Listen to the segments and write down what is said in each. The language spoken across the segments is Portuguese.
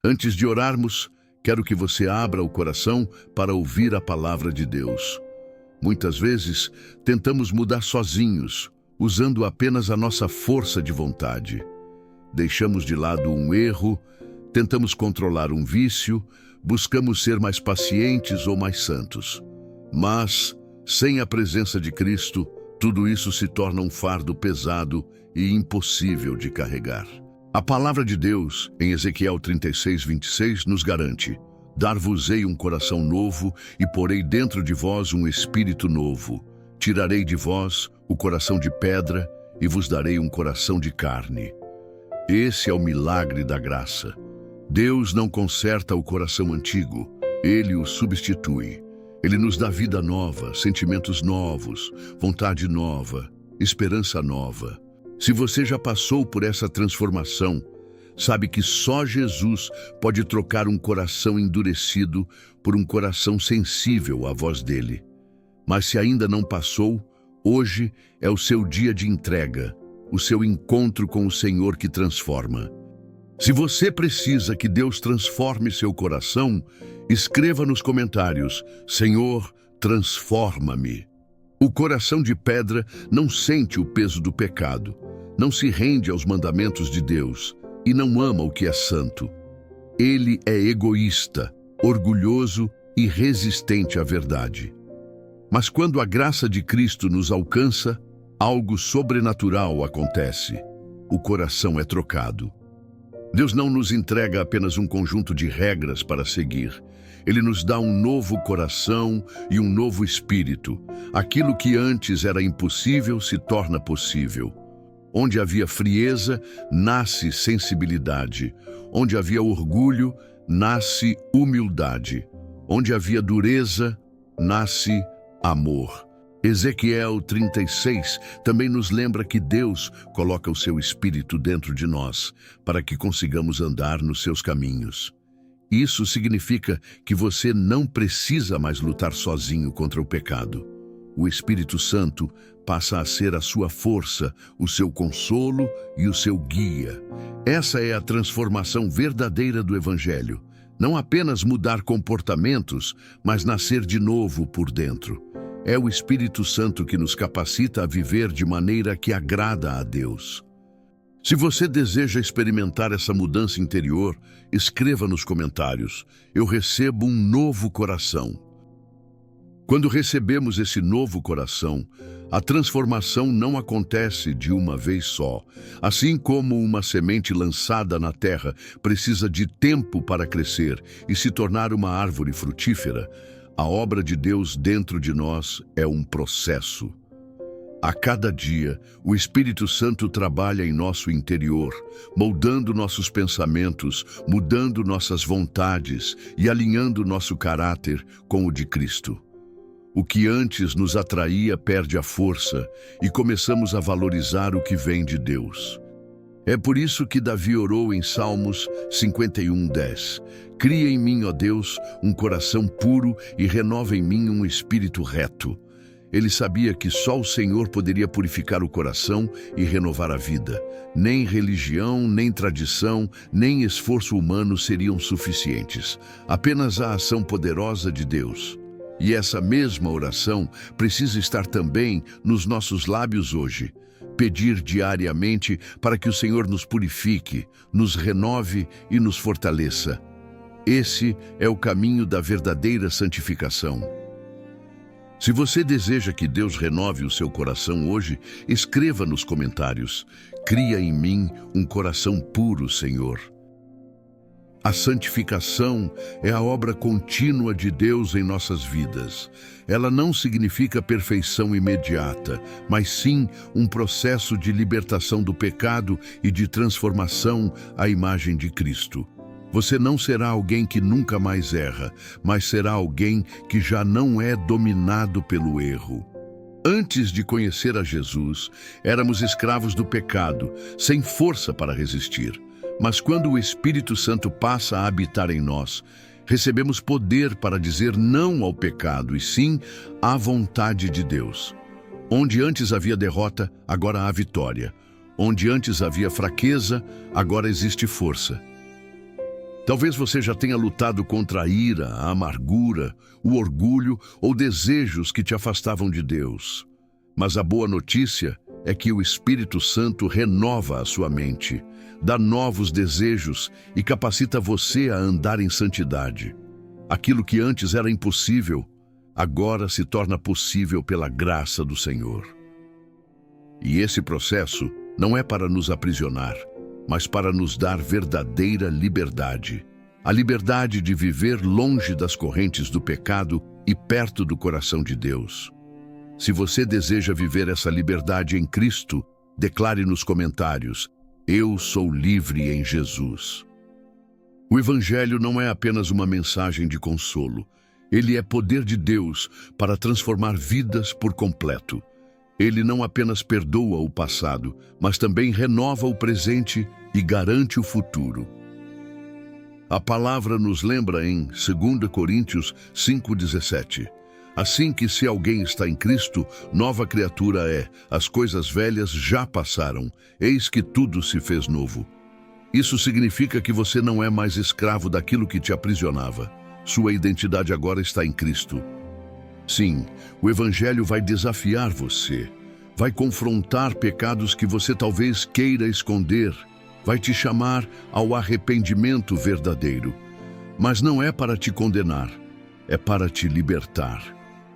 Antes de orarmos, quero que você abra o coração para ouvir a palavra de Deus. Muitas vezes, tentamos mudar sozinhos, usando apenas a nossa força de vontade. Deixamos de lado um erro, tentamos controlar um vício, buscamos ser mais pacientes ou mais santos. Mas, sem a presença de Cristo, tudo isso se torna um fardo pesado e impossível de carregar. A palavra de Deus, em Ezequiel 36:26, nos garante: dar-vos-ei um coração novo e porei dentro de vós um espírito novo. Tirarei de vós o coração de pedra e vos darei um coração de carne. Esse é o milagre da graça. Deus não conserta o coração antigo, Ele o substitui. Ele nos dá vida nova, sentimentos novos, vontade nova, esperança nova. Se você já passou por essa transformação, sabe que só Jesus pode trocar um coração endurecido por um coração sensível à voz dele. Mas se ainda não passou, hoje é o seu dia de entrega, o seu encontro com o Senhor que transforma. Se você precisa que Deus transforme seu coração, escreva nos comentários: Senhor, transforma-me. O coração de pedra não sente o peso do pecado, não se rende aos mandamentos de Deus e não ama o que é santo. Ele é egoísta, orgulhoso e resistente à verdade. Mas quando a graça de Cristo nos alcança, algo sobrenatural acontece. O coração é trocado. Deus não nos entrega apenas um conjunto de regras para seguir. Ele nos dá um novo coração e um novo espírito. Aquilo que antes era impossível se torna possível. Onde havia frieza, nasce sensibilidade. Onde havia orgulho, nasce humildade. Onde havia dureza, nasce amor. Ezequiel 36 também nos lembra que Deus coloca o seu Espírito dentro de nós para que consigamos andar nos seus caminhos. Isso significa que você não precisa mais lutar sozinho contra o pecado. O Espírito Santo passa a ser a sua força, o seu consolo e o seu guia. Essa é a transformação verdadeira do Evangelho. Não apenas mudar comportamentos, mas nascer de novo por dentro. É o Espírito Santo que nos capacita a viver de maneira que agrada a Deus. Se você deseja experimentar essa mudança interior, escreva nos comentários: eu recebo um novo coração. Quando recebemos esse novo coração, a transformação não acontece de uma vez só. Assim como uma semente lançada na terra precisa de tempo para crescer e se tornar uma árvore frutífera, a obra de Deus dentro de nós é um processo. A cada dia, o Espírito Santo trabalha em nosso interior, moldando nossos pensamentos, mudando nossas vontades e alinhando nosso caráter com o de Cristo. O que antes nos atraía perde a força e começamos a valorizar o que vem de Deus. É por isso que Davi orou em Salmos 51:10. Cria em mim, ó Deus, um coração puro e renova em mim um espírito reto. Ele sabia que só o Senhor poderia purificar o coração e renovar a vida. Nem religião, nem tradição, nem esforço humano seriam suficientes. Apenas a ação poderosa de Deus. E essa mesma oração precisa estar também nos nossos lábios hoje. Pedir diariamente para que o Senhor nos purifique, nos renove e nos fortaleça. Esse é o caminho da verdadeira santificação. Se você deseja que Deus renove o seu coração hoje, escreva nos comentários: cria em mim um coração puro, Senhor. A santificação é a obra contínua de Deus em nossas vidas. Ela não significa perfeição imediata, mas sim um processo de libertação do pecado e de transformação à imagem de Cristo. Você não será alguém que nunca mais erra, mas será alguém que já não é dominado pelo erro. Antes de conhecer a Jesus, éramos escravos do pecado, sem força para resistir. Mas quando o Espírito Santo passa a habitar em nós, recebemos poder para dizer não ao pecado e sim à vontade de Deus. Onde antes havia derrota, agora há vitória. Onde antes havia fraqueza, agora existe força. Talvez você já tenha lutado contra a ira, a amargura, o orgulho ou desejos que te afastavam de Deus. Mas a boa notícia é que o Espírito Santo renova a sua mente, dá novos desejos e capacita você a andar em santidade. Aquilo que antes era impossível, agora se torna possível pela graça do Senhor. E esse processo não é para nos aprisionar, mas para nos dar verdadeira liberdade. A liberdade de viver longe das correntes do pecado e perto do coração de Deus. Se você deseja viver essa liberdade em Cristo, declare nos comentários: eu sou livre em Jesus. O Evangelho não é apenas uma mensagem de consolo. Ele é poder de Deus para transformar vidas por completo. Ele não apenas perdoa o passado, mas também renova o presente e garante o futuro. A palavra nos lembra em 2 Coríntios 5,17. Assim que se alguém está em Cristo, nova criatura é, as coisas velhas já passaram, eis que tudo se fez novo. Isso significa que você não é mais escravo daquilo que te aprisionava. Sua identidade agora está em Cristo. Sim, o Evangelho vai desafiar você, vai confrontar pecados que você talvez queira esconder, vai te chamar ao arrependimento verdadeiro. Mas não é para te condenar, é para te libertar.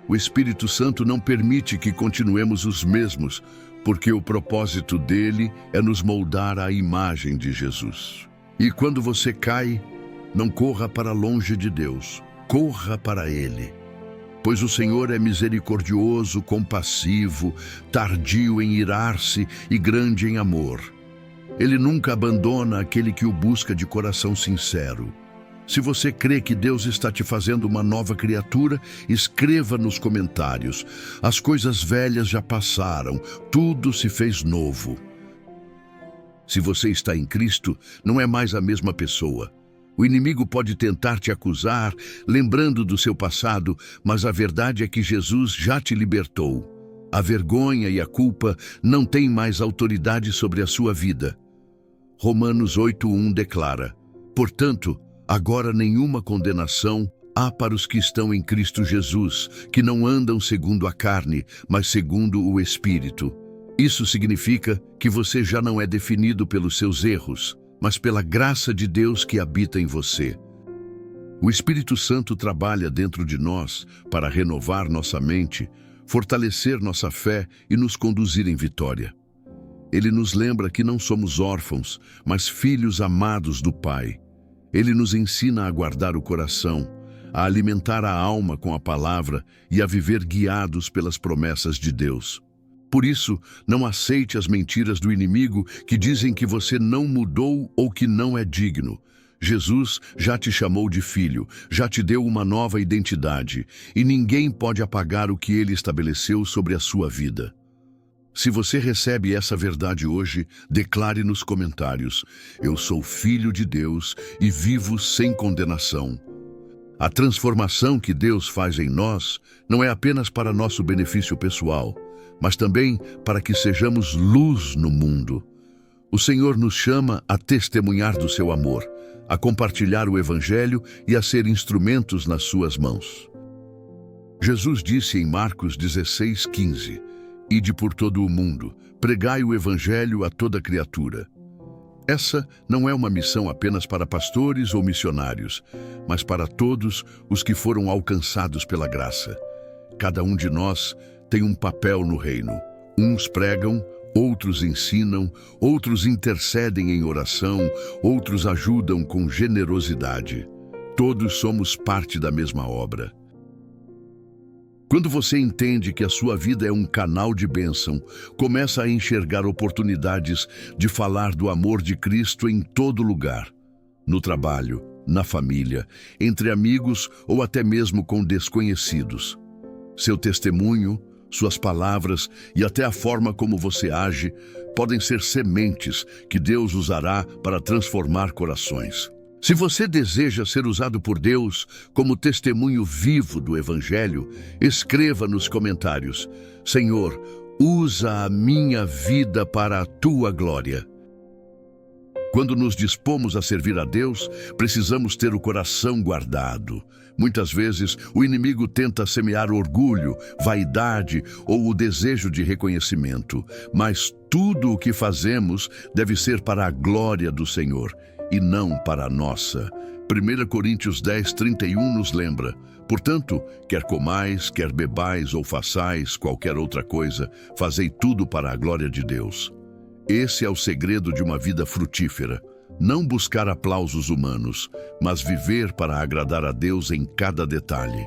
O Espírito Santo não permite que continuemos os mesmos, porque o propósito dele é nos moldar à imagem de Jesus. E quando você cai, não corra para longe de Deus, corra para Ele. Pois o Senhor é misericordioso, compassivo, tardio em irar-se e grande em amor. Ele nunca abandona aquele que o busca de coração sincero. Se você crê que Deus está te fazendo uma nova criatura, escreva nos comentários: as coisas velhas já passaram, tudo se fez novo. Se você está em Cristo, não é mais a mesma pessoa. O inimigo pode tentar te acusar, lembrando do seu passado, mas a verdade é que Jesus já te libertou. A vergonha e a culpa não têm mais autoridade sobre a sua vida. Romanos 8:1 declara: portanto, agora nenhuma condenação há para os que estão em Cristo Jesus, que não andam segundo a carne, mas segundo o Espírito. Isso significa que você já não é definido pelos seus erros, mas pela graça de Deus que habita em você. O Espírito Santo trabalha dentro de nós para renovar nossa mente, fortalecer nossa fé e nos conduzir em vitória. Ele nos lembra que não somos órfãos, mas filhos amados do Pai. Ele nos ensina a guardar o coração, a alimentar a alma com a palavra e a viver guiados pelas promessas de Deus. Por isso, não aceite as mentiras do inimigo que dizem que você não mudou ou que não é digno. Jesus já te chamou de filho, já te deu uma nova identidade, e ninguém pode apagar o que ele estabeleceu sobre a sua vida. Se você recebe essa verdade hoje, declare nos comentários: eu sou filho de Deus e vivo sem condenação. A transformação que Deus faz em nós não é apenas para nosso benefício pessoal, mas também para que sejamos luz no mundo. O Senhor nos chama a testemunhar do seu amor, a compartilhar o Evangelho e a ser instrumentos nas suas mãos. Jesus disse em Marcos 16:15: ide por todo o mundo, pregai o Evangelho a toda criatura. Essa não é uma missão apenas para pastores ou missionários, mas para todos os que foram alcançados pela graça. Cada um de nós tem um papel no reino. Uns pregam, outros ensinam, outros intercedem em oração, outros ajudam com generosidade. Todos somos parte da mesma obra. Quando você entende que a sua vida é um canal de bênção, começa a enxergar oportunidades de falar do amor de Cristo em todo lugar. No trabalho, na família, entre amigos ou até mesmo com desconhecidos. Seu testemunho, suas palavras e até a forma como você age podem ser sementes que Deus usará para transformar corações. Se você deseja ser usado por Deus como testemunho vivo do Evangelho, escreva nos comentários: Senhor, usa a minha vida para a tua glória. Quando nos dispomos a servir a Deus, precisamos ter o coração guardado. Muitas vezes, o inimigo tenta semear orgulho, vaidade ou o desejo de reconhecimento, mas tudo o que fazemos deve ser para a glória do Senhor e não para a nossa. 1 Coríntios 10:31 nos lembra: portanto, quer comais, quer bebais ou façais qualquer outra coisa, fazei tudo para a glória de Deus. Esse é o segredo de uma vida frutífera. Não buscar aplausos humanos, mas viver para agradar a Deus em cada detalhe.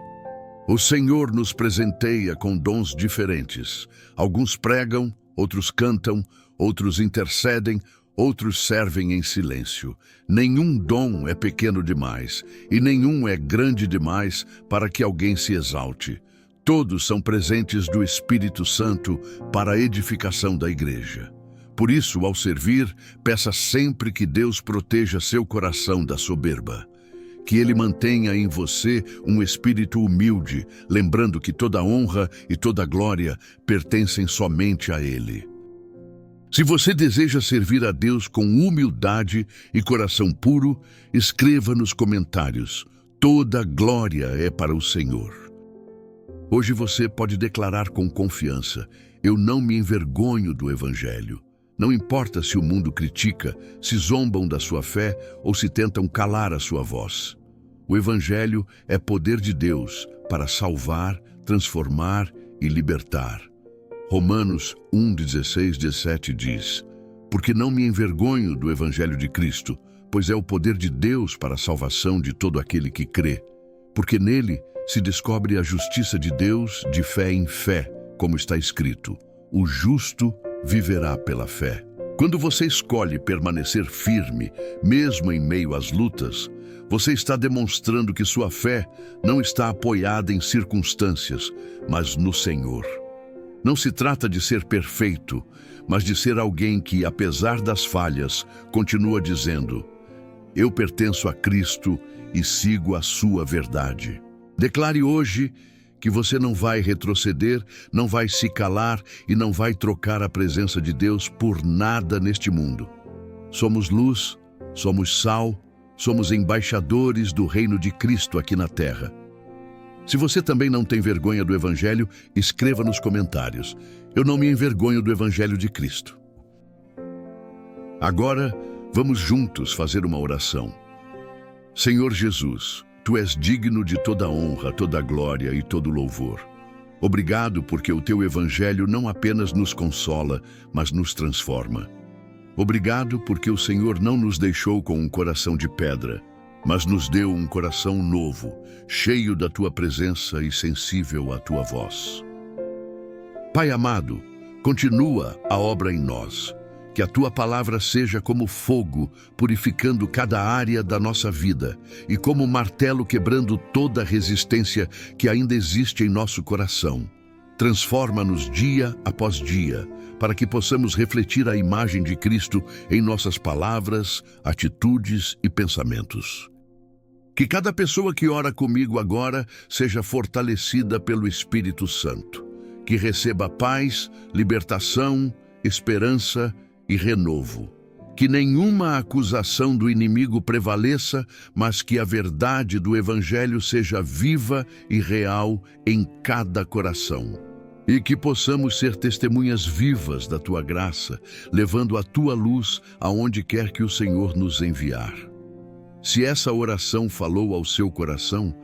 O Senhor nos presenteia com dons diferentes. Alguns pregam, outros cantam, outros intercedem, outros servem em silêncio. Nenhum dom é pequeno demais, e nenhum é grande demais para que alguém se exalte. Todos são presentes do Espírito Santo para a edificação da igreja. Por isso, ao servir, peça sempre que Deus proteja seu coração da soberba. Que Ele mantenha em você um espírito humilde, lembrando que toda honra e toda glória pertencem somente a Ele. Se você deseja servir a Deus com humildade e coração puro, escreva nos comentários: toda glória é para o Senhor. Hoje você pode declarar com confiança: eu não me envergonho do Evangelho. Não importa se o mundo critica, se zombam da sua fé ou se tentam calar a sua voz. O Evangelho é poder de Deus para salvar, transformar e libertar. Romanos 1:16-17 diz: porque não me envergonho do Evangelho de Cristo, pois é o poder de Deus para a salvação de todo aquele que crê. Porque nele se descobre a justiça de Deus de fé em fé, como está escrito: o justo viverá pela fé. Quando você escolhe permanecer firme, mesmo em meio às lutas, você está demonstrando que sua fé não está apoiada em circunstâncias, mas no Senhor. Não se trata de ser perfeito, mas de ser alguém que, apesar das falhas, continua dizendo: eu pertenço a Cristo e sigo a sua verdade. Declare hoje que você não vai retroceder, não vai se calar e não vai trocar a presença de Deus por nada neste mundo. Somos luz, somos sal, somos embaixadores do reino de Cristo aqui na terra. Se você também não tem vergonha do Evangelho, escreva nos comentários: eu não me envergonho do Evangelho de Cristo. Agora, vamos juntos fazer uma oração. Senhor Jesus, Tu és digno de toda honra, toda glória e todo louvor. Obrigado porque o Teu Evangelho não apenas nos consola, mas nos transforma. Obrigado porque o Senhor não nos deixou com um coração de pedra, mas nos deu um coração novo, cheio da Tua presença e sensível à Tua voz. Pai amado, continua a obra em nós. Que a Tua palavra seja como fogo, purificando cada área da nossa vida, e como martelo quebrando toda a resistência que ainda existe em nosso coração. Transforma-nos dia após dia, para que possamos refletir a imagem de Cristo em nossas palavras, atitudes e pensamentos. Que cada pessoa que ora comigo agora seja fortalecida pelo Espírito Santo. Que receba paz, libertação, esperança e renovo. Que nenhuma acusação do inimigo prevaleça, mas que a verdade do Evangelho seja viva e real em cada coração. E que possamos ser testemunhas vivas da Tua graça, levando a Tua luz aonde quer que o Senhor nos enviar. Se essa oração falou ao seu coração,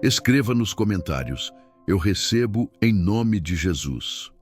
escreva nos comentários: eu recebo em nome de Jesus.